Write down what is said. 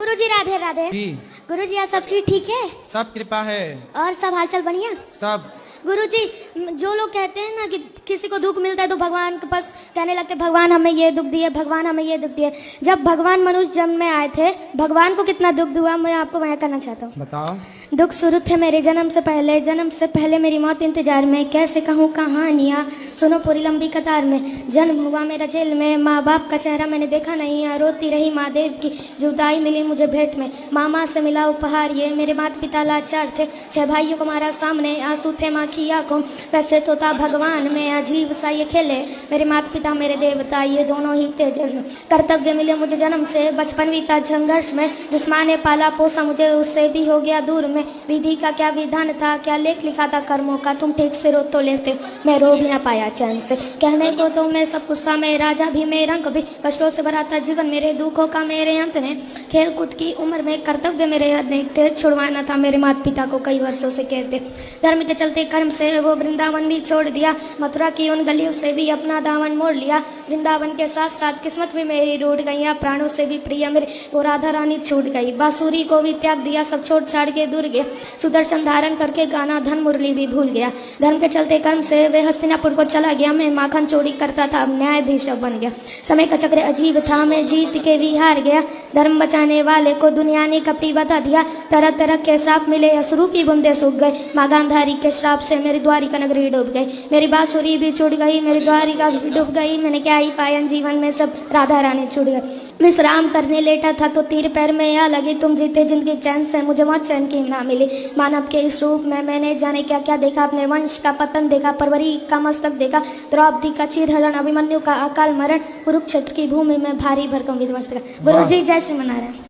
गुरुजी राधे राधे। जी गुरुजी यहाँ सब चीज ठीक है? सब कृपा है। और सब हालचाल बढ़िया? सब गुरुजी, जो लोग कहते हैं ना कि किसी को दुख मिलता है तो भगवान के पास कहने लगते भगवान हमें ये दुख दिए, भगवान हमें ये दुख दिए। जब भगवान मनुष्य जन्म में आए थे, भगवान को कितना दुख हुआ मैं आपको बयां करना चाहता हूँ। बताओ। दुख शुरू थे मेरे जन्म से पहले मेरी मौत इंतजार में। कैसे कहूँ कहानियाँ, सुनो पूरी लंबी कतार में। जन्म हुआ मेरा जेल में, माँ बाप का चेहरा मैंने देखा नहीं। रोती रही माँ देव की जुदाई मिली मुझे भेंट में। मामा से मिला उपहार ये, मेरे माता पिता लाचार थे। 6 भाइयों को मारा सामने, आंसू थे माँ की आंखों। वैसे तो था भगवान में अजीब सा ये खेले, मेरे माता पिता मेरे देवता ये दोनों ही थे जन्म। कर्तव्य मिले मुझे जन्म से, बचपन बीता संघर्ष में। जिस माँ ने पाला पोसा मुझे उससे भी हो गया दूर में। विधि का क्या विधान था, क्या लेख लिखा था कर्मों का। तुम ठीक से रो तो लेते, मैं रो भी ना पाया चैन से। कहने को तो मैं सब कुछ था, मैं राजा भी मैं रंग भी। कष्टों से भरा था जीवन मेरे, दुखों का मेरे अंत ने। खेल कूद की उम्र में कर्तव्य मेरे अनेक थे। छुड़वाना था मेरे माता पिता को कई वर्षों से कहते। धर्म के चलते कर्म से वो वृंदावन भी छोड़ दिया। मथुरा की उन गलियों से भी अपना दामन मोड़ लिया। वृंदावन के साथ साथ किस्मत भी मेरी रूठ गई। प्राणों से भी प्रिय मेरी वो राधा रानी छूट गई। बांसुरी को भी त्याग दिया, सब छोड़ छाड़ के दूर गया। सुदर्शन धारण करके गाना धन मुरली भी भूल गया। धर्म के चलते कर्म से वे हस्तिनापुर को चला गया। मैं माखन चोरी करता था, अब न्यायाधीश बन गया। समय का चक्र अजीब था, मैं जीत के भी हार गया। धर्म बचाने वाले को दुनिया ने कपटी बता दिया। तरह तरह के श्राप मिले, असुरों की बूंदे सूख गए। माँ गांधारी के श्राप से मेरी द्वारिका नगरी डूब गई। मेरी बांसुरी भी छूट गई, मेरी द्वारिका भी डूब गई। मैंने क्या ही पाया जीवन में, सब राधा रानी छूट गई। विश्राम करने लेटा था तो तीर पैर में आ लगी। तुम जीते जिंदगी चैन से, मुझे मौत चैन की ना मिली। मानव के इस रूप में मैंने जाने क्या क्या देखा। अपने वंश का पतन देखा, परवरी का मस्तक देखा। द्रौपदी का चीरहरण, अभिमन्यु का अकाल मरण। कुरुक्षेत्र की भूमि में भारी भरकम विध्वंस देखा। गुरु जी जय श्री मनारायण।